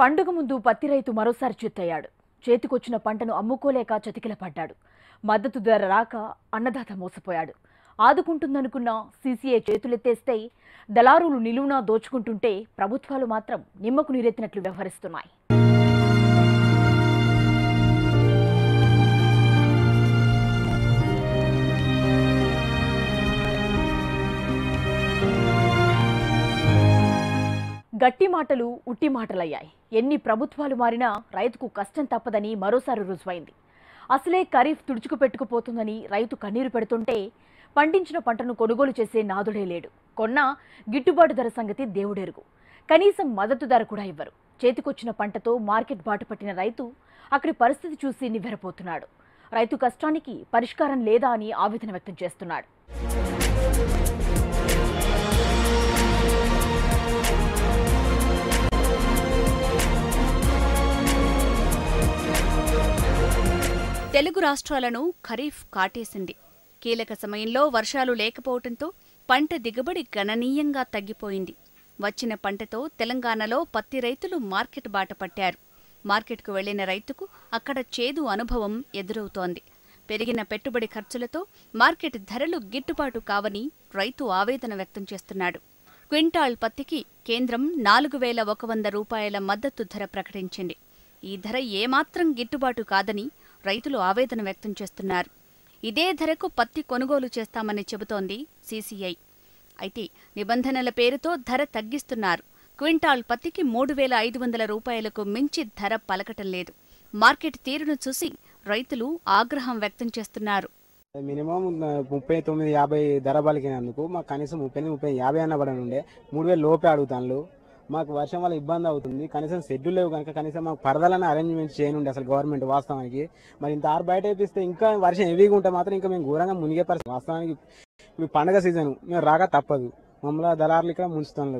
పండుగ ముందు పత్తి రైతు మరోసారి చిత్తయ్యాడు. చేతికొచ్చిన పంటను అమ్ముకోలేక చతికిలపడ్డాడు. మద్దతు ధర రాక అన్నదాత మోసపోయాడు. ఆదుకుంటుందనుకున్న సీసీఐ చేతులెత్తేస్తే దళారులు నిలువునా దోచుకుంటుంటే ప్రభుత్వాలు మాత్రం నిమ్మకు నీరెత్తినట్లు వ్యవహరిస్తున్నాయి. గట్టి మాటలు ఉట్టి మాటలయ్యాయి. ఎన్ని ప్రభుత్వాలు మారినా రైతుకు కష్టం తప్పదని మరోసారి రుజువైంది. అసలే ఖరీఫ్ తుడుచుకుపెట్టుకుపోతుందని రైతు కన్నీరు పెడుతుంటే పండించిన పంటను కొనుగోలు చేసే నాదుడే లేడు. కొన్నా గిట్టుబాటు ధర సంగతి దేవుడెరుగు. కనీసం మద్దతు ధర కూడా ఇవ్వరు. చేతికొచ్చిన పంటతో మార్కెట్ బాట పట్టిన రైతు అక్కడి పరిస్థితి చూసి నివ్వెరపోతున్నాడు. రైతు కష్టానికి పరిష్కారం లేదా అని ఆవేదన వ్యక్తం చేస్తున్నాడు. తెలుగు రాష్ట్రాలను ఖరీఫ్ కాటేసింది. కీలక సమయంలో వర్షాలు లేకపోవడంతో పంట దిగుబడి గణనీయంగా తగ్గిపోయింది. వచ్చిన పంటతో తెలంగాణలో పత్తి రైతులు మార్కెట్ బాట పట్టారు. మార్కెట్కు వెళ్లిన రైతుకు అక్కడ చేదు అనుభవం ఎదురవుతోంది. పెరిగిన పెట్టుబడి ఖర్చులతో మార్కెట్ ధరలు గిట్టుబాటు కావని రైతు ఆవేదన వ్యక్తం చేస్తున్నాడు. క్వింటాల్ పత్తికి కేంద్రం 4,100 రూపాయల మద్దతు ధర ప్రకటించింది. ఈ ధర ఏమాత్రం గిట్టుబాటు కాదని రైతులు ఆవేదన వ్యక్తం చేస్తున్నారు. ఇదే ధరకు పత్తి కొనుగోలు చేస్తామని చెబుతోంది సీసీఐ. అయితే నిబంధనల పేరుతో ధర తగ్గిస్తున్నారు. క్వింటాల్ పత్తికి 3,500 రూపాయలకు మించి ధర పలకటం లేదు. మార్కెట్ తీరును చూసి రైతులు ఆగ్రహం వ్యక్తం చేస్తున్నారు. మినిమం 39,50 ధర పలికినందుకు మాకు కనీసం 30,50 అన్న పడని ఉండే 3,000 లోపే అడుగుతాను. మాకు వర్షం వల్ల ఇబ్బంది అవుతుంది. కనీసం షెడ్యూల్ లేవు కనుక కనీసం మాకు పరదాలని అరేంజ్మెంట్ చేయనుండే అసలు గవర్నమెంట్ వాస్తవానికి. మరి ఇంత బయట వేపిస్తే ఇంకా వర్షం హెవీగా ఉంటే మాత్రం ఇంకా మేము ఘోరంగా మునిగే పరిస్థితి. వాస్తవానికి మీ పండగ సీజన్ మేము రాక తప్పదు. మమ్మల్ని దళారులు ఇక్కడ ముంచుతాం.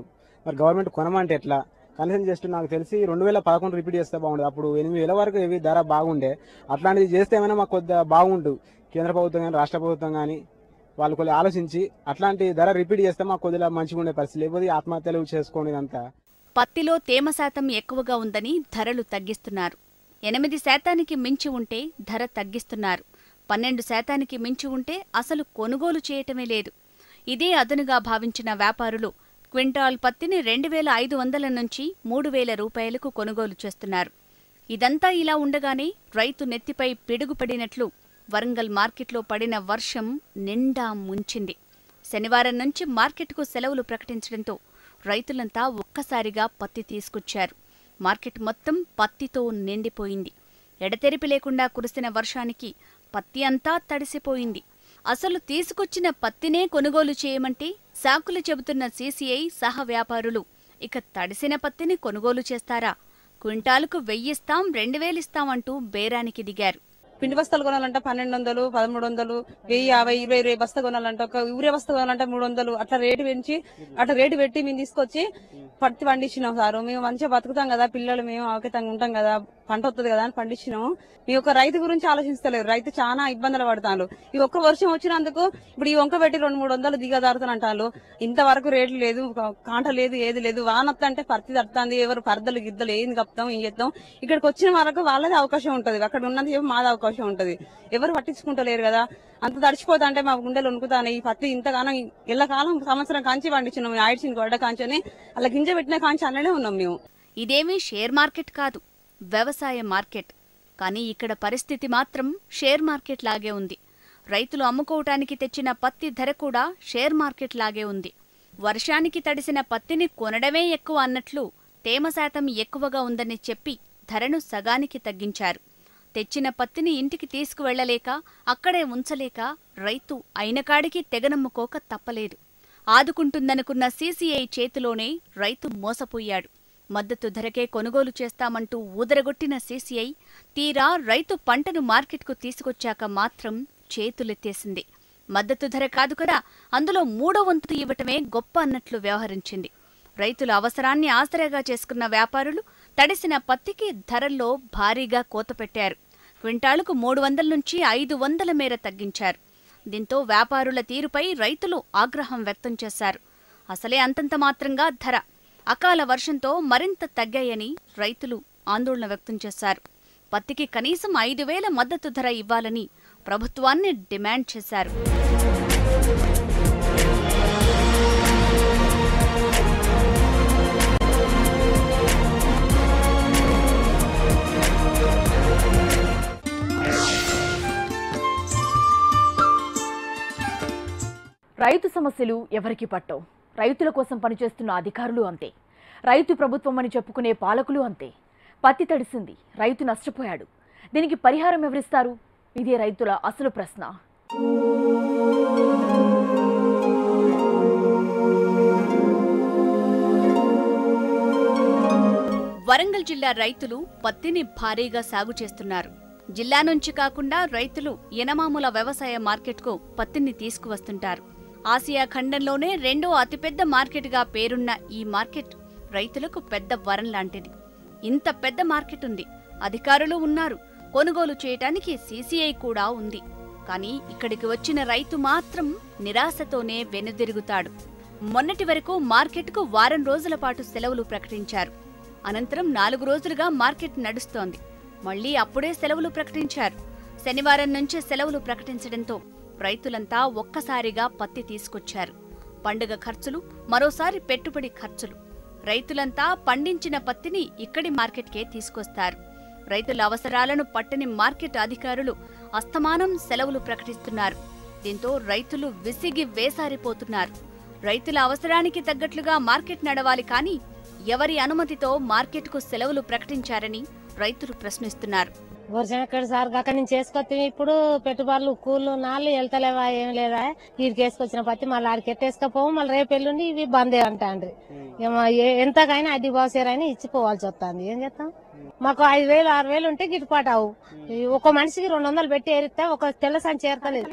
మరి గవర్నమెంట్ కొనమంటే ఎట్లా? కనీసం జస్ట్ నాకు తెలిసి 2011 రిపీట్ చేస్తే బాగుండదు. అప్పుడు 8,000 వరకు హెవీ ధర బాగుండే. అట్లాంటిది చేస్తే ఏమైనా మాకు కొద్దిగా బాగుంటుంది. కేంద్ర ప్రభుత్వం కానీ రాష్ట్ర ప్రభుత్వం కానీ వాళ్ళు కొద్దిగా ఆలోచించి అట్లాంటి ధర రిపీట్ చేస్తే మాకు కొద్దిగా మంచిగా ఉండే పరిస్థితి. లేకపోతే ఆత్మహత్యలు చేసుకోండి. ఇదంతా పత్తిలో తేమ శాతం ఎక్కువగా ఉందని ధరలు తగ్గిస్తున్నారు. 8% మించి ఉంటే ధర తగ్గిస్తున్నారు. 12% మించి ఉంటే అసలు కొనుగోలు చేయటమే లేదు. ఇదే అదనుగా భావించిన వ్యాపారులు క్వింటాల్ పత్తిని 2,500 నుంచి 3,000 రూపాయలకు కొనుగోలు చేస్తున్నారు. ఇదంతా ఇలా ఉండగానే రైతు నెత్తిపై పిడుగుపడినట్లు వరంగల్ మార్కెట్లో పడిన వర్షం నిండా ముంచింది. శనివారం నుంచి మార్కెట్కు సెలవులు ప్రకటించడంతో రైతులంతా ఒక్కసారిగా పత్తి తీసుకొచ్చారు. మార్కెట్ మొత్తం పత్తితో నిండిపోయింది. ఎడతెరిపి లేకుండా కురిసిన వర్షానికి పత్తి అంతా తడిసిపోయింది. అసలు తీసుకొచ్చిన పత్తినే కొనుగోలు చేయమంటే సాకులు చెబుతున్న సీసీఐ సహా వ్యాపారులు ఇక తడిసిన పత్తిని కొనుగోలు చేస్తారా? క్వింటాలుకు 1,000 ఇస్తాం, 2,000 ఇస్తామంటూ బేరానికి దిగారు. పిండి బస్తాలు కొనాలంటే 1,200, 1,300, 1,050, 20 బస్తా కొనాలంటే ఒక యూరియా బస్తా కొనాలంటే 300 అట్లా రేటు పెంచి అట్లా రేటు పెట్టి మేము తీసుకొచ్చి పత్తి పండించినాం సార్. మేము మంచిగా బతుకుతాం కదా, పిల్లలు మేము ఆవకితంగా ఉంటాం కదా, పంట వస్తుంది కదా అని పండించినాము. మీ ఒక రైతు గురించి ఆలోచిస్తలేరు. రైతు చాలా ఇబ్బందులు పడతాను. ఈ ఒక్క వర్షం వచ్చినందుకు ఇప్పుడు ఈ వంక పెట్టి 200-300 దిగదారుతానంటారు. ఇంతవరకు రేట్లు లేదు, కాంట లేదు, ఏది లేదు. వానత్త అంటే పత్తి తడుతుంది. ఎవరు పరదలు గిద్దలు ఏం కప్తాం, ఏం చేద్దాం. ఇక్కడికి వచ్చిన వరకు వాళ్ళదే అవకాశం ఉంటది. అక్కడ ఉన్నది ఏమో మాది అవకాశం ఉంటది. ఎవరు పట్టించుకుంటలేరు కదా. అంత తడిచిపోతా అంటే మా గుండెలు వణుకుతాను. ఈ పత్తి ఇంతగానో ఎల్లకాలం సంవత్సరం కాంచి పండించినాం. ఆయిడ్చిన గొడ్డ కాంచని అలా గింజ పెట్టిన కాంచి అన్ననే ఉన్నాం మేము. ఇదేమీ షేర్ మార్కెట్ కాదు, వ్యవసాయ మార్కెట్. కానీ ఇక్కడ పరిస్థితి మాత్రం షేర్ మార్కెట్ లాగే ఉంది. రైతులు అమ్ముకోవటానికి తెచ్చిన పత్తి ధర కూడా షేర్ మార్కెట్ లాగే ఉంది. వర్షానికి తడిసిన పత్తిని కొనడమే ఎక్కువ అన్నట్లు తేమ శాతం ఎక్కువగా ఉందని చెప్పి ధరను సగానికి తగ్గించారు. తెచ్చిన పత్తిని ఇంటికి తీసుకువెళ్లలేక అక్కడే ఉంచలేక రైతు అయినకాడికి తెగనమ్ముకోక తప్పలేదు. ఆదుకుంటుందనుకున్న సీసీఐ చేతిలోనే రైతు మోసపోయాడు. మద్దతు ధరకే కొనుగోలు చేస్తామంటూ ఊదరగొట్టిన సీసీఐ తీరా రైతు పంటను మార్కెట్కు తీసుకొచ్చాక మాత్రం చేతులెత్తేసింది. మద్దతు ధర కాదు కదా, అందులో 3వ వంతు ఇవ్వటమే గొప్ప అన్నట్లు వ్యవహరించింది. రైతుల అవసరాన్ని ఆసరాగా చేసుకున్న వ్యాపారులు తడిసిన పత్తికి ధరల్లో భారీగా కోత పెట్టారు. క్వింటాలుకు 300 నుంచి 500 మేర తగ్గించారు. దీంతో వ్యాపారుల తీరుపై రైతులు ఆగ్రహం వ్యక్తం చేశారు. అసలే అంతంత మాత్రంగా ధర, అకాల వర్షంతో మరింత తగ్గాయని రైతులు ఆందోళన వ్యక్తం చేశారు. పత్తికి కనీసం 5,000 మద్దతు ధర ఇవ్వాలని ప్రభుత్వాన్ని డిమాండ్ చేశారు. రైతు సమస్యలు ఎవరికి పట్టవు. రైతుల కోసం పనిచేస్తున్న అధికారులు అంతే. రైతు ప్రభుత్వం అని చెప్పుకునే పాలకులు అంతే. పత్తి తడిసింది, రైతు నష్టపోయాడు. దీనికి పరిహారం ఎవరిస్తారు? ఇదే రైతుల అసలు ప్రశ్న. వరంగల్ జిల్లా రైతులు పత్తిని భారీగా సాగు చేస్తున్నారు. జిల్లా నుంచి కాకుండా రైతులు యనమాముల వ్యవసాయ మార్కెట్కు పత్తిని తీసుకువస్తుంటారు. ఆసియా ఖండంలోనే రెండో అతిపెద్ద మార్కెట్గా పేరున్న ఈ మార్కెట్ రైతులకు పెద్ద వరం లాంటిది. ఇంత పెద్ద మార్కెట్ ఉంది, అధికారులు ఉన్నారు, కొనుగోలు చేయటానికి సీసీఐ కూడా ఉంది. కానీ ఇక్కడికి వచ్చిన రైతు మాత్రం నిరాశతోనే వెనుదిరుగుతాడు. మొన్నటి వరకు మార్కెట్కు వారం రోజుల పాటు సెలవులు ప్రకటించారు. అనంతరం 4 రోజులుగా మార్కెట్ నడుస్తోంది. మళ్లీ అప్పుడే సెలవులు ప్రకటించారు. శనివారం నుంచే సెలవులు ప్రకటించడంతో రైతులంతా ఒక్కసారిగా పత్తి తీసుకొచ్చారు. పండుగ ఖర్చులు, మరోసారి పెట్టుబడి ఖర్చులు. రైతులంతా పండించిన పత్తిని ఇక్కడి మార్కెట్కే తీసుకొస్తారు. రైతుల అవసరాలను పట్టని మార్కెట్ అధికారులు అస్తమానం సెలవులు ప్రకటిస్తున్నారు. దీంతో రైతులు విసిగి వేసారిపోతున్నారు. రైతుల అవసరానికి తగ్గట్లుగా మార్కెట్ నడవాలి, కానీ ఎవరి అనుమతితో మార్కెట్కు సెలవులు ప్రకటించారని రైతులు ప్రశ్నిస్తున్నారు. వర్షం ఎక్కడ సార్ అక్కడ నుంచి వేసుకొస్తే ఇప్పుడు పెట్టుబడులు కూళ్ళు నాళ్ళు వెళ్తలేవా ఏం లేదా వీడికి వేసుకొచ్చిన పత్తి మళ్ళీ ఆడికి ఎట్టేసుకపోవు, మళ్ళీ రేపు ఎల్లుండి ఇవి బందే అంటాండ్రి. ఎంతకైనా అడ్డి బాసేరైనా ఇచ్చిపోవాల్సి వస్తుంది. ఏం చేస్తాం? మాకు 5,000 6,000 ఉంటే గిట్టుబాటు అవు. ఒక మనిషికి 200 పెట్టి ఏరిస్తే ఒక తెల్ల సంచి ఏర్తలేదు.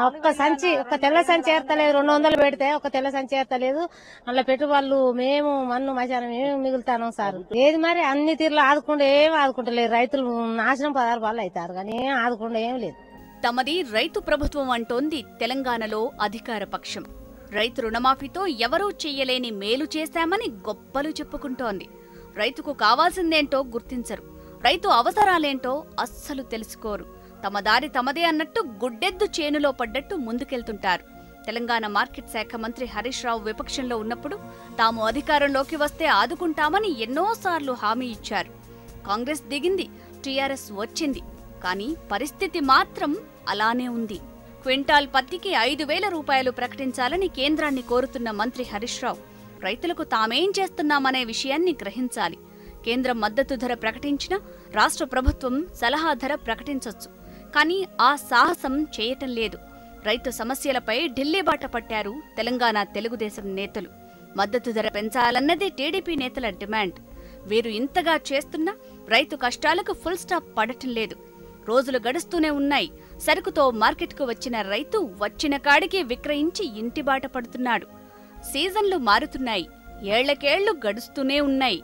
ఒక తెల్ల సంచి ఏర్తలేదు. 200 పెడితే ఒక తెల్ల సంచి ఏర్తలేదు. అలా పెట్టుబడులు మేము మన్ను మశానం ఏమి మిగులుతాను సార్. ఏది మరి అన్ని తీరులో ఆదుకుంటే ఏమి ఆదుకుంటలేదు. రైతులు నాశనం 16 బాళ్ళు అవుతారు, కానీ ఏం ఆదుకుంటే ఏం లేదు. తమది రైతు ప్రభుత్వం అంటోంది తెలంగాణలో అధికార పక్షం. రైతు రుణమాఫీతో ఎవరూ చెయ్యలేని మేలు చేశామని గొప్పలు చెప్పుకుంటోంది. రైతుకు కావాల్సిందేంటో గుర్తించరు. రైతు అవసరాలేంటో అస్సలు తెలుసుకోరు. తమ దారి తమదే అన్నట్టు గుడ్డెద్దు చేనులో పడ్డట్టు ముందుకెళ్తుంటారు. తెలంగాణ మార్కెట్ శాఖ మంత్రి హరీష్ రావు విపక్షంలో ఉన్నప్పుడు తాము అధికారంలోకి వస్తే ఆదుకుంటామని ఎన్నోసార్లు హామీ ఇచ్చారు. కాంగ్రెస్ దిగింది, టీఆర్ఎస్ వచ్చింది, కానీ పరిస్థితి మాత్రం అలానే ఉంది. క్వింటాల్ పత్తికి 5,000 రూపాయలు ప్రకటించాలని కేంద్రాన్ని కోరుతున్న మంత్రి హరీష్ రావు రైతులకు తామేం చేస్తున్నామనే విషయాన్ని గ్రహించాలి. కేంద్రం మద్దతు ధర ప్రకటించినా రాష్ట్ర ప్రభుత్వం సలహా ధర ప్రకటించొచ్చు, కానీ ఆ సాహసం చేయటం లేదు. రైతు సమస్యలపై ఢిల్లీ బాట పట్టారు తెలంగాణ తెలుగుదేశం నేతలు. మద్దతు ధర పెంచాలన్నదే టీడీపీ నేతల డిమాండ్. వీరు ఇంతగా చేస్తున్నా రైతు కష్టాలకు ఫుల్ స్టాప్ పడటం లేదు. రోజులు గడుస్తూనే ఉన్నాయి. సరుకుతో మార్కెట్కు వచ్చిన రైతు వచ్చిన కాడికి విక్రయించి ఇంటిబాట పడుతున్నాడు. సీజన్లు మారుతున్నాయి, ఏళ్లకేళ్లు గడుస్తూనే ఉన్నాయి.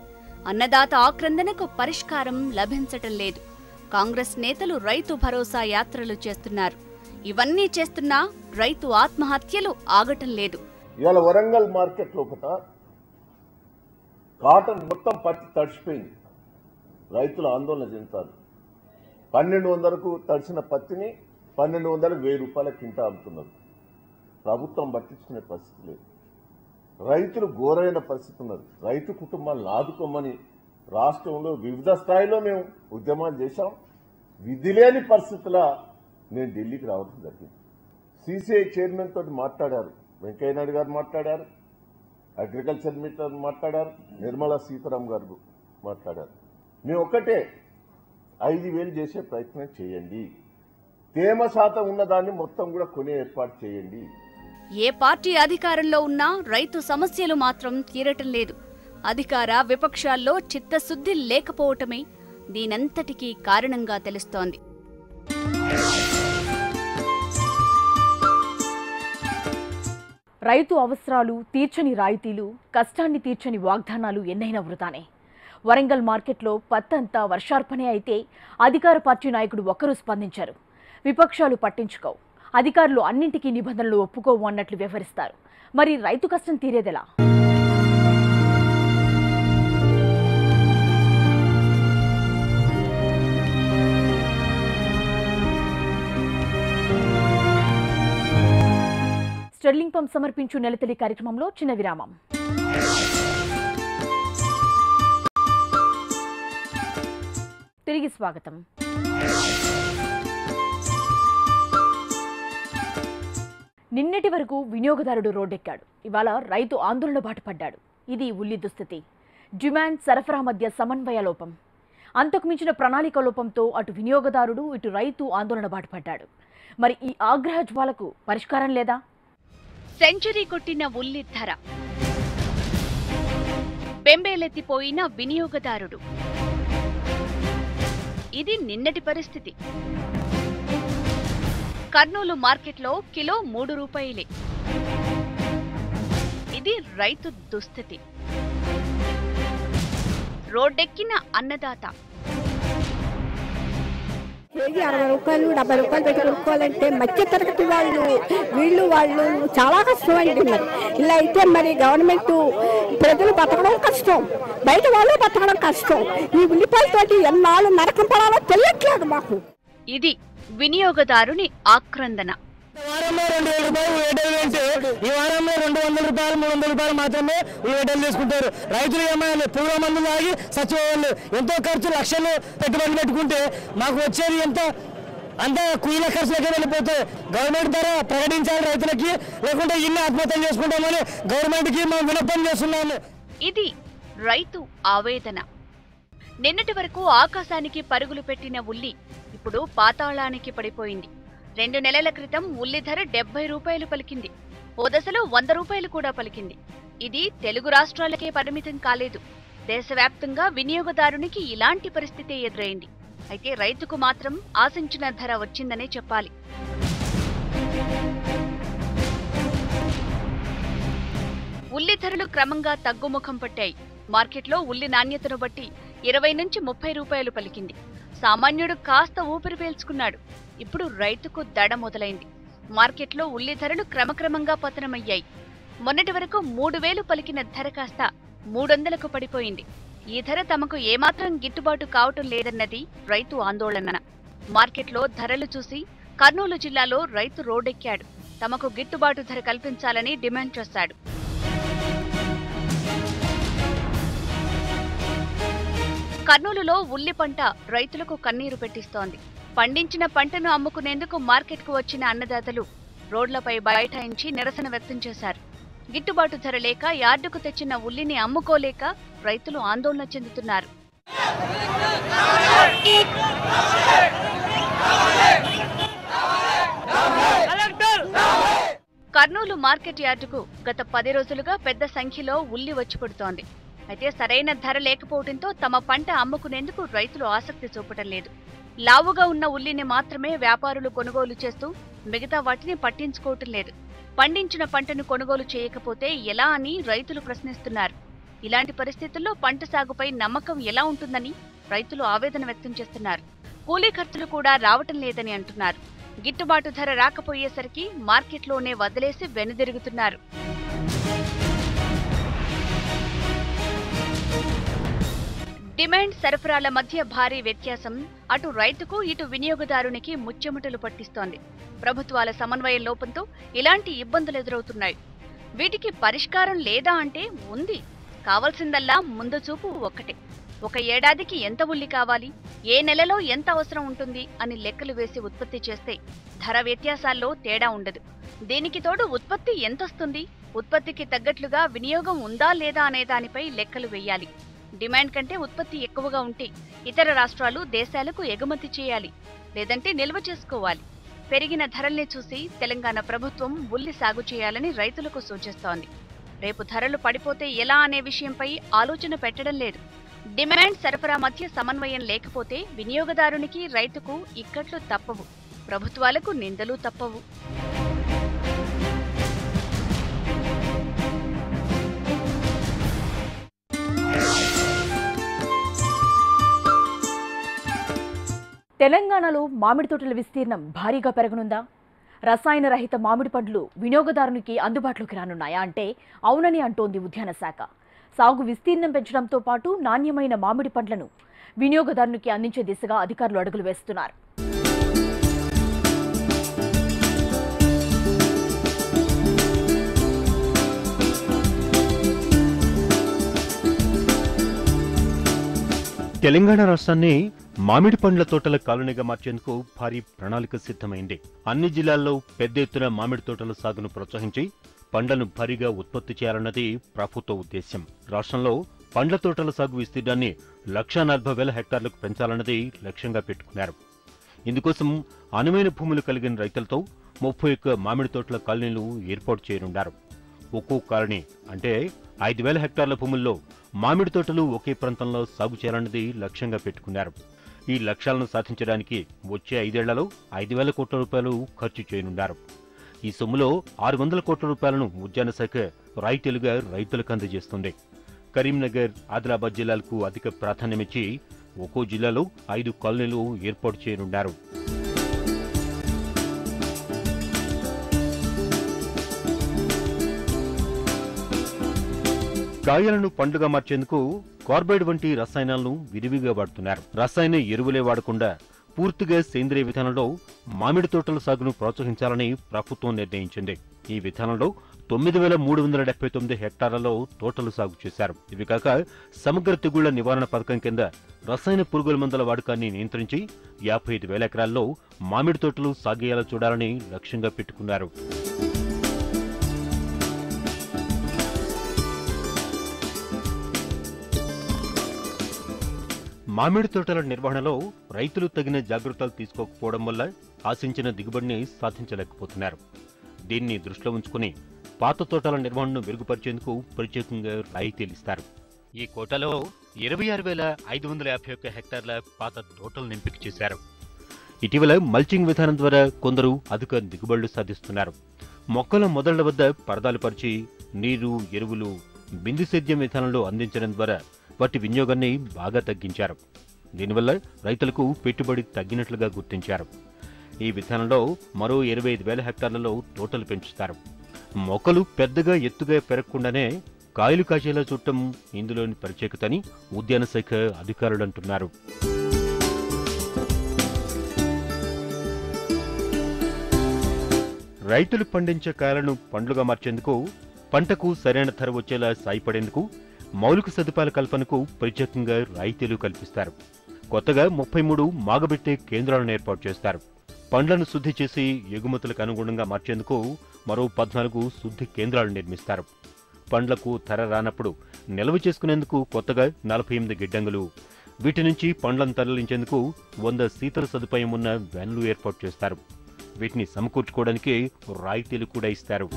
అన్నదాత ఆక్రందనకు పరిష్కారం లభించటం లేదు. కాంగ్రెస్ నేతలు రైతు భరోసా యాత్రలు చేస్తున్నారు. ఇవన్నీ చేస్తున్నా రైతు ఆత్మహత్యలు ఆగటం లేదు. ఇవాళ వరంగల్ మార్కెట్ లోపల కాటన్ మొత్తం పత్తి తడిచిపోయింది. రైతులు ఆందోళన చెందుతారు. 1,200కు తడిసిన పత్తిని 1,200 1000 రూపాయల కింట అమ్ముతున్నారు. ప్రభుత్వం పట్టించుకునే పరిస్థితి లేదు. రైతులు ఘోరమైన పరిస్థితి ఉన్నారు. రైతు కుటుంబాలను ఆదుకోమని రాష్ట్రంలో వివిధ స్థాయిలో మేము ఉద్యమాలు చేశాం. విధి లేని పరిస్థితుల నేను ఢిల్లీకి రావడం జరిగింది. సీసీఐ చైర్మన్ తోటి మాట్లాడారు, వెంకయ్యనాయుడు గారు మాట్లాడారు, అగ్రికల్చర్ మినిస్టర్ మాట్లాడారు, నిర్మలా సీతారాం గారు మాట్లాడారు. మేము ఒక్కటే 5,000 చేసే ప్రయత్నం చేయండి. తేమ శాతం ఉన్నదాన్ని మొత్తం కూడా కొనే ఏర్పాటు చేయండి. ఏ పార్టీ అధికారంలో ఉన్నా రైతు సమస్యలు మాత్రం తీరటం లేదు. అధికార విపక్షాల్లో చిత్తశుద్ధి లేకపోవటమే దీనంతటికీ కారణంగా తెలుస్తోంది. రైతు అవసరాలు తీర్చని రాయితీలు, కష్టాన్ని తీర్చని వాగ్దానాలు ఎన్నైనా వృధానే. వరంగల్ మార్కెట్లో పత్తంతా వర్షార్పణే అయితే అధికార పార్టీ నాయకుడు ఒక్కరూ స్పందించారు. విపక్షాలు పట్టించుకోవు, అధికారులు అన్నింటికీ నిబంధనలు ఒప్పుకోవు అన్నట్లు వ్యవహరిస్తారు. మరి రైతు కష్టం తీరేదెలా? స్టెర్లింగ్ పంప్ సమర్పించు నెలతల్లి కార్యక్రమంలో చిన్న విరామం. తిరిగి స్వాగతం. నిన్నటి వరకు వినియోగదారుడు రోడ్డెక్కాడు. ఇవాళ రైతు ఆందోళన బాటపడ్డాడు. ఇది ఉల్లి దుస్థితి. డిమాండ్ సరఫరా మధ్య సమన్వయ లోపం, అంతకు మించిన ప్రణాళిక లోపంతో అటు వినియోగదారుడు ఇటు రైతు ఆందోళన బాటపడ్డాడు. మరి ఈ ఆగ్రహ జ్వాలకు పరిష్కారం లేదా? సెంచరీ కొట్టిన ఉల్లి ధర, బెంబేలెత్తిపోయిన వినియోగదారుడు. ఇది నిన్నటి పరిస్థితి. కర్నూలు మార్కెట్లో కిలో 3 రూపాయలే. ఇది రైతు దుస్థితి. రోడ్డెక్కిన అన్నదాత. కేజీ 60 రూపాయలు 70 రూపాయలు పెట్టి కొనుక్కోవాలంటే మధ్య తరగతి వాళ్ళు చాలా కష్టం అండి. మరి ఇలా అయితే మరి గవర్నమెంట్ ప్రజలు బతకడం కష్టం, బయట వాళ్ళు బతకడం కష్టం. ఈ ఉల్లిపాయలతోటి ఎన్నాళ్ళు నరకం పడాలో తెలియట్లేదు మాకు. ఇది వినియోగదారుని ఆక్రందన. వారంలో 2000 రూపాయలు ఉల్లిగడ్డలు వేస్తే ఈ వారంలో 200 రూపాయలు 300 రూపాయలు మాత్రమే ఉల్లిగడ్డలు తీసుకుంటారు. రైతులు ఏమైనా పూర్వ మందు తాగి చచ్చిపోవాలి. ఎంతో ఖర్చు, లక్షలు పెట్టుబడి పెట్టుకుంటే మాకు వచ్చేది ఎంత? అంతా కూలీల ఖర్చులకే వెళ్ళిపోతాయి. గవర్నమెంట్ ధర ప్రకటించాలి రైతులకి, లేకుంటే ఇన్ని ఆత్మహత్యలు చేసుకుంటామని గవర్నమెంట్కి మేము విన్నపం చేస్తున్నాము. ఇది రైతు ఆవేదన. నిన్నటి వరకు ఆకాశానికి పరుగులు పెట్టిన ఉల్లి ఇప్పుడు పాతాళానికి పడిపోయింది. 2 నెలల క్రితం ఉల్లి ధర 70 రూపాయలు పలికింది. ఓ దశలో 100 రూపాయలు కూడా పలికింది. ఇది తెలుగు రాష్ట్రాలకే పరిమితం కాలేదు. దేశవ్యాప్తంగా వినియోగదారునికి ఇలాంటి పరిస్థితి ఎదురైంది. అయితే రైతుకు మాత్రం ఆశించిన ధర వచ్చిందనే చెప్పాలి. ఉల్లి ధరలు క్రమంగా తగ్గుముఖం పట్టాయి. మార్కెట్లో ఉల్లి నాణ్యతను బట్టి 20 నుంచి 30 రూపాయలు పలికింది. సామాన్యుడు కాస్త ఊపిరి పీల్చుకున్నాడు. ఇప్పుడు రైతుకు దడ మొదలైంది. మార్కెట్లో ఉల్లి ధరలు క్రమక్రమంగా పతనమయ్యాయి. మొన్నటి వరకు 3000 పలికిన ధర కాస్త 300కు పడిపోయింది. ఈ ధర తమకు ఏమాత్రం గిట్టుబాటు కావటం లేదన్నది రైతు ఆందోళన. మార్కెట్లో ధరలు చూసి కర్నూలు జిల్లాలో రైతు రోడ్డెక్కాడు. తమకు గిట్టుబాటు ధర కల్పించాలని డిమాండ్ చేశాడు. కర్నూలులో ఉల్లి పంట రైతులకు కన్నీరు పెట్టిస్తోంది. పండించిన పంటను అమ్ముకునేందుకు మార్కెట్కు వచ్చిన అన్నదాతలు రోడ్లపై బైఠాయించి నిరసన వ్యక్తం చేశారు. గిట్టుబాటు ధర లేక యార్డుకు తెచ్చిన ఉల్లిని అమ్ముకోలేక రైతులు ఆందోళన చెందుతున్నారు. కర్నూలు మార్కెట్ యార్డుకు గత 10 రోజులుగా పెద్ద సంఖ్యలో ఉల్లి వచ్చి పడుతోంది. అయితే సరైన ధర లేకపోవడంతో తమ పంట అమ్ముకునేందుకు రైతులు ఆసక్తి చూపటం లేదు. లావుగా ఉన్న ఉల్లిని మాత్రమే వ్యాపారులు కొనుగోలు చేస్తూ మిగతా వాటిని పట్టించుకోవటం లేదు. పండించిన పంటను కొనుగోలు చేయకపోతే ఎలా అని రైతులు ప్రశ్నిస్తున్నారు. ఇలాంటి పరిస్థితుల్లో పంట సాగుపై నమ్మకం ఎలా ఉంటుందని రైతులు ఆవేదన వ్యక్తం చేస్తున్నారు. కూలీ ఖర్చులు కూడా రావటం లేదని అంటున్నారు. గిట్టుబాటు ధర రాకపోయేసరికి మార్కెట్లోనే వదిలేసి వెనుదిరుగుతున్నారు. డిమాండ్ సరఫరాల మధ్య భారీ వ్యత్యాసం అటు రైతుకు ఇటు వినియోగదారునికి ముచ్చెమటలు పట్టిస్తోంది. ప్రభుత్వాల సమన్వయ లోపంతో ఇలాంటి ఇబ్బందులు ఎదురవుతున్నాయి. వీటికి పరిష్కారం లేదా అంటే ఉంది. కావాల్సిందల్లా ముందు చూపు ఒక్కటే. ఒక ఏడాదికి ఎంత ఉల్లి కావాలి, ఏ నెలలో ఎంత అవసరం ఉంటుంది అని లెక్కలు వేసి ఉత్పత్తి చేస్తే ధర వ్యత్యాసాల్లో తేడా ఉండదు. దీనికి తోడు ఉత్పత్తి ఎంతొస్తుంది, ఉత్పత్తికి తగ్గట్లుగా వినియోగం ఉందా లేదా అనే దానిపై లెక్కలు వేయాలి. డిమాండ్ కంటే ఉత్పత్తి ఎక్కువగా ఉంటే ఇతర రాష్ట్రాలు దేశాలకు ఎగుమతి చేయాలి, లేదంటే నిల్వ చేసుకోవాలి. పెరిగిన ధరల్ని చూసి తెలంగాణ ప్రభుత్వం ఉల్లి సాగు చేయాలని రైతులకు సూచిస్తోంది. రేపు ధరలు పడిపోతే ఎలా అనే విషయంపై ఆలోచన పెట్టడం లేదు. డిమాండ్ సరఫరా మధ్య సమన్వయం లేకపోతే వినియోగదారునికి రైతుకు ఇక్కట్లు తప్పవు, ప్రభుత్వాలకు నిందలు తప్పవు. తెలంగాణలో మామిడి తోటల విస్తీర్ణం భారీగా పెరగనుందా? రసాయన రహిత మామిడి పండ్లు వినియోగదారునికి అందుబాటులోకి రానున్నాయా అంటే అవునని అంటోంది ఉద్యాన శాఖ. సాగు విస్తీర్ణం పెంచడంతో పాటు నాణ్యమైన మామిడి పండ్లను వినియోగదారునికి అందించే దిశగా అధికారులు అడుగులు వేస్తున్నారు. తెలంగాణ రాష్ట్రాన్ని మామిడి పండ్ల తోటల కాలనీగా మార్చేందుకు భారీ ప్రణాళిక సిద్ధమైంది. అన్ని జిల్లాల్లో పెద్ద ఎత్తున మామిడి తోటల సాగును ప్రోత్సహించి పండ్లను భారీగా ఉత్పత్తి చేయాలన్నది ప్రభుత్వ ఉద్దేశ్యం. రాష్ట్రంలో పండ్ల తోటల సాగు విస్తీర్ణాన్ని 1,40,000 హెక్టార్లకు పెంచాలన్నది లక్ష్యంగా పెట్టుకున్నారు. ఇందుకోసం అనువైన భూములు కలిగిన రైతులతో 31 మామిడి తోటల కాలనీలు ఏర్పాటు చేయనున్నారు. ఒక్కో కాలనీ అంటే 5,000 హెక్టార్ల భూముల్లో మామిడి తోటలు ఒకే ప్రాంతంలో సాగు చేయాలన్నది లక్ష్యంగా పెట్టుకున్నారు. ఈ లక్ష్యాలను సాధించడానికి వచ్చే 5 ఏళ్లలో 5,000 కోట్ల రూపాయలు ఖర్చు చేయనున్నారు. ఈ సొమ్ములో 600 కోట్ల రూపాయలను ఉద్యాన శాఖ రాయితీలుగా రైతులకు అందజేస్తుంది. కరీంనగర్, ఆదిలాబాద్ జిల్లాలకు అధిక ప్రాధాన్యమిచ్చి ఒక్కో జిల్లాలో 5 కాలనీలు ఏర్పాటు చేయనున్నారు. కాయలను పండుగ మార్చేందుకు కార్బైడ్ వంటి రసాయనాలను విరివిగా వాడుతున్నారు. రసాయన ఎరువులే వాడకుండా పూర్తిగా సేంద్రియ విధానంలో మామిడి తోటల సాగును ప్రోత్సహించాలని ప్రభుత్వం నిర్ణయించింది. ఈ విధానంలో 9,379 హెక్టార్లలో తోటలు సాగు చేశారు. ఇవి కాక సమగ్ర తెగుళ్ల నివారణ పథకం కింద రసాయన పురుగుల మందుల వాడకాన్ని నియంత్రించి 55,000 ఎకరాల్లో మామిడి తోటలు సాగేలా చూడాలని లక్ష్యంగా పెట్టుకున్నారు. మామిడి తోటల నిర్వహణలో రైతులు తగిన జాగ్రత్తలు తీసుకోకపోవడం వల్ల ఆశించిన దిగుబడిని సాధించలేకపోతున్నారు. దీన్ని దృష్టిలో ఉంచుకుని పాత తోటల నిర్వహణను మెరుగుపరిచేందుకు ప్రత్యేకంగా రాయితీలిస్తారు. ఈ కోటాలో 26,551 హెక్టార్ల పాత తోటలను ఎంపిక చేశారు. ఇటీవల మల్చింగ్ విధానం ద్వారా కొందరు అధిక దిగుబడులు సాధిస్తున్నారు. మొక్కల మొదళ్ల వద్ద పరదాలు పరిచి నీరు, ఎరువులు బిందు సేద్యం విధానంలో అందించడం ద్వారా వాటి వినియోగాన్ని బాగా తగ్గించారు. దీనివల్ల రైతులకు పెట్టుబడి తగ్గినట్లుగా గుర్తించారు. ఈ విధానంలో మరో 25,000 హెక్టార్లలో తోటలు పెంచుతారు. మొక్కలు పెద్దగా ఎత్తుగా పెరగకుండానే కాయలు కాచేలా చూడటం ఇందులోని ప్రత్యేకతని ఉద్యాన శాఖ అధికారులు అంటున్నారు. రైతులు పండించే కాయలను పండ్లుగా మార్చేందుకు, పంటకు సరైన ధర వచ్చేలా సాయపడేందుకు మౌలిక సదుపాయాల కల్పనకు ప్రత్యేకంగా రాయితీలు కల్పిస్తారు. కొత్తగా 33 మాగబెట్టే కేంద్రాలను ఏర్పాటు చేస్తారు. పండ్లను శుద్ధి చేసి ఎగుమతులకు అనుగుణంగా మార్చేందుకు మరో 14 శుద్ధి కేంద్రాలు నిర్మిస్తారు. పండ్లకు ధర రానప్పుడు నిల్వ చేసుకునేందుకు కొత్తగా 48 గిడ్డంగులు, వీటి నుంచి పండ్లను తరలించేందుకు 100 శీతల సదుపాయం ఉన్న వ్యాన్లు ఏర్పాటు చేస్తారు. వీటిని సమకూర్చుకోవడానికి రాయితీలు కూడా ఇస్తారు.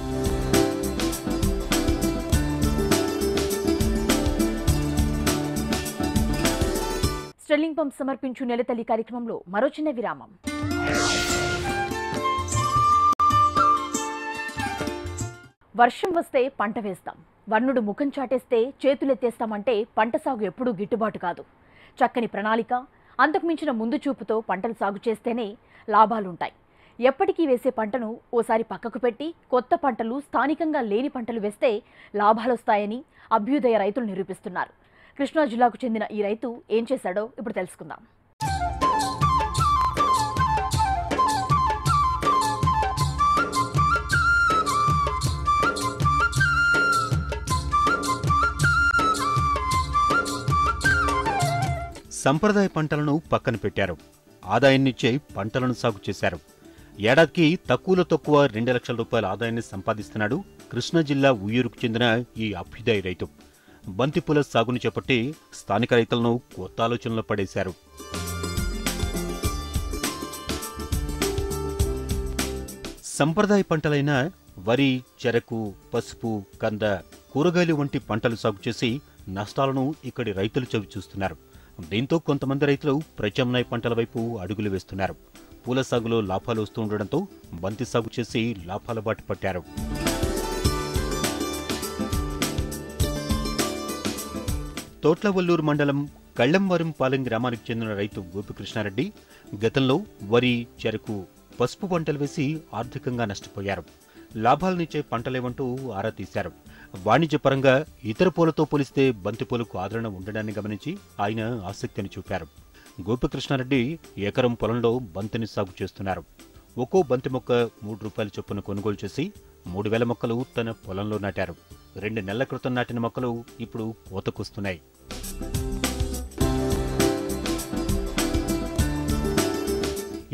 స్టెర్లింగ్ పంప్ సమర్పించు నెలతల్లి కార్యక్రమంలో మరో చిన్న విరామం. వర్షం వస్తే పంట వేస్తాం, వర్ణుడు ముఖం చాటేస్తే చేతులెత్తేస్తామంటే పంట సాగు ఎప్పుడూ గిట్టుబాటు కాదు. చక్కని ప్రణాళిక, అంతకుమించిన ముందు చూపుతో పంటలు సాగు చేస్తేనే లాభాలుంటాయి. ఎప్పటికీ వేసే పంటను ఓసారి పక్కకు పెట్టి కొత్త పంటలు, స్థానికంగా లేని పంటలు వేస్తే లాభాలొస్తాయని అభ్యుదయ రైతులు నిరూపిస్తున్నారు. కృష్ణా జిల్లాకు చెందిన ఈ రైతు ఏం చేశాడో ఇప్పుడు తెలుసుకుందాం. సంప్రదాయ పంటలను పక్కన పెట్టారు. ఆదాయాన్నిచ్చే పంటలను సాగు చేశారు. ఏడాదికి తక్కువలో తక్కువ 2 లక్షల రూపాయల ఆదాయాన్ని సంపాదిస్తున్నాడు కృష్ణా జిల్లా ఉయ్యూరుకు చెందిన ఈ అభ్యుదయ రైతు. బంతిపూల సాగును చేపట్టి స్థానిక రైతులను కొత్త ఆలోచనలో పడేశారు. సంప్రదాయ పంటలైన వరి, చెరకు, పసుపు, కంద, కూరగాయలు వంటి పంటలు సాగు చేసి నష్టాలను ఇక్కడి రైతులు చవిచూస్తున్నారు. దీంతో కొంతమంది రైతులు ప్రత్యామ్నాయ పంటల వైపు అడుగులు వేస్తున్నారు. పూల సాగులో లాభాలు వస్తూ ఉండడంతో బంతి సాగు చేసి లాభాల బాట పట్టారు. తోట్లవల్లూరు మండలం కళ్లంవారంపాలెం గ్రామానికి చెందిన రైతు గోపికృష్ణారెడ్డి గతంలో వరి, చెరకు, పసుపు పంటలు వేసి ఆర్థికంగా నష్టపోయారు. లాభాలనిచ్చే పంటలేవంటూ ఆరా తీశారు. వాణిజ్యపరంగా ఇతర పూలతో పోలిస్తే బంతిపూలకు ఆదరణ ఉండడాన్ని గమనించి ఆయన ఆసక్తిని చూపారు. గోపికృష్ణారెడ్డి ఎకరం పొలంలో బంతిని సాగు చేస్తున్నారు. ఒక్కో బంతి మొక్క 3 రూపాయల చొప్పున కొనుగోలు చేసి 3,000 మొక్కలు తన పొలంలో నాటారు. 2 నెలల క్రితం నాటిన మొక్కలు ఇప్పుడు కోతకొస్తున్నాయి.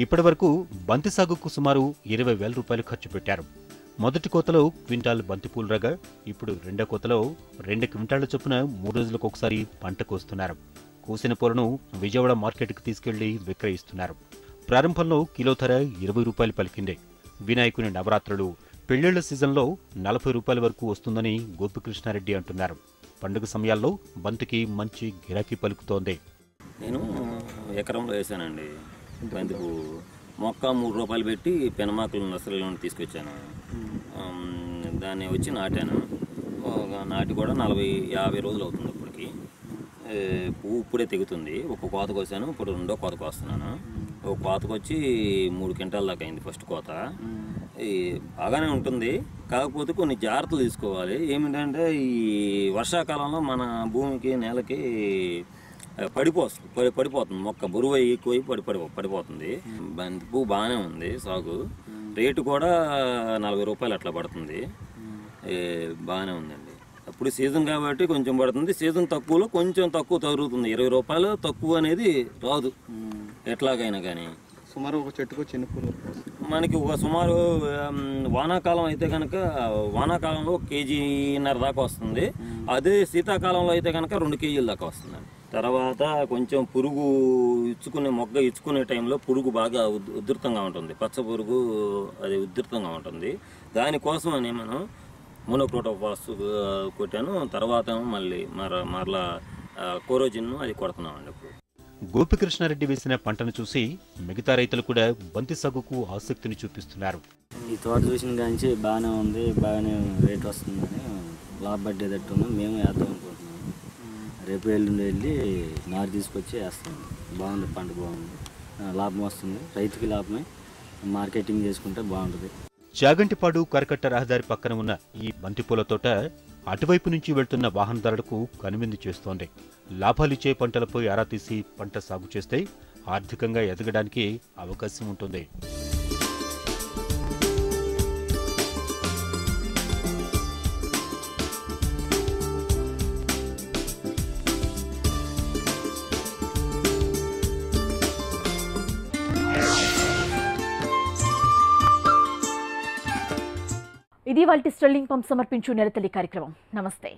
ఇప్పటి వరకు బంతి సాగుకు సుమారు 20,000 రూపాయలు ఖర్చు పెట్టారు. మొదటి కోతలో క్వింటాల్ బంతిపూలు రాగా ఇప్పుడు రెండో కోతలో 2 క్వింటాళ్ల చొప్పున 3 రోజులకు ఒకసారి పంట కోస్తున్నారు. కోసిన పూలను విజయవాడ మార్కెట్కు తీసుకెళ్లి విక్రయిస్తున్నారు. ప్రారంభంలో కిలో ధర 20 రూపాయలు పలికింది. వినాయకుని నవరాత్రులు, పెళ్లిళ్ల సీజన్లో 40 రూపాయల వరకు వస్తుందని గోపికృష్ణారెడ్డి అంటున్నారు. పండుగ సమయాల్లో బంతికి మంచి గిరాకీ పలుకుతోంది. నేను ఎకరంలో వేసానండి బంతి పువ్వు. మొక్క 3 రూపాయలు పెట్టి పెనమాకులు నర్సరీలో తీసుకొచ్చాను. దాన్ని వచ్చి నాటాను. నాటి కూడా 40-50 రోజులు అవుతుంది. ఇప్పటికి పువ్వు ఇప్పుడే తెగుతుంది. ఒక కోత కోసాను, ఇప్పుడు రెండో కోత కోస్తున్నాను. ఒక కోతకు వచ్చి 3 క్వింటాల దాకా అయింది ఫస్ట్ కోత. బాగానే ఉంటుంది, కాకపోతే కొన్ని జాగ్రత్తలు తీసుకోవాలి. ఏమిటంటే ఈ వర్షాకాలంలో మన భూమికి నేలకి పడిపోతుంది. మొక్క బరువు ఎక్కువై పడిపోతుంది. బంతి పువ్వు బాగానే ఉంది సాగు. రేటు కూడా 40 రూపాయలు అట్లా పడుతుంది. బాగానే ఉందండి. అప్పుడు సీజన్ కాబట్టి కొంచెం పడుతుంది. సీజన్ తక్కువలో కొంచెం తక్కువ తరుగుతుంది. 20 రూపాయలు తక్కువ అనేది రాదు ఎట్లాగైనా. కానీ సుమారు ఒక చెట్టుకు చిన్న పూలు మనకి ఒక సుమారు వానాకాలం అయితే కనుక వానాకాలంలో 1.5 కేజీ దాకా వస్తుంది. అదే శీతాకాలంలో అయితే కనుక 2 కేజీల దాకా వస్తుంది. తర్వాత కొంచెం పురుగు మొగ్గ ఇచ్చుకునే టైంలో పురుగు బాగా ఉధృతంగా ఉంటుంది. పచ్చ పురుగు అది ఉధృతంగా ఉంటుంది. దానికోసం అని మనం మోనోక్రోటోఫాస్ కొట్టాను. తర్వాత మళ్ళీ మరలా కోరోజిన్ అది కొడుతున్నామండి. ఇప్పుడు గోపికృష్ణారెడ్డి వేసిన పంటను చూసి మిగతా రైతులు కూడా బంతి సాగుకు ఆసక్తిని చూపిస్తున్నారు. ఈ తోట చూసిన కాంచి బాగానే ఉంది, బాగానే రేట్ వస్తుందని లాభపడ్డేటట్టు మేము వేద్దాం అనుకుంటున్నాం. రేపు ఎల్లుండి వెళ్ళి నారు తీసుకొచ్చి వేస్తాం. బాగుంది, పంట బాగుంది, లాభం వస్తుంది. రైతుకి లాభమే, మార్కెటింగ్ చేసుకుంటే బాగుంటుంది. చాగంటిపాడు కరకట్ట రహదారి పక్కన ఉన్న ఈ బంతిపూల తోట అటువైపు నుంచి వెళ్తున్న వాహనదారులకు కనువిందు చేస్తోంది. లాభాలిచ్చే పంటలపై ఆరా తీసి పంట సాగు చేస్తే ఆర్థికంగా ఎదగడానికి అవకాశం ఉంటుంది. ఇది వాల్టి స్టెర్లింగ్ పంప్ సమర్పించు నెలతల్లి కార్యక్రమం. నమస్తే.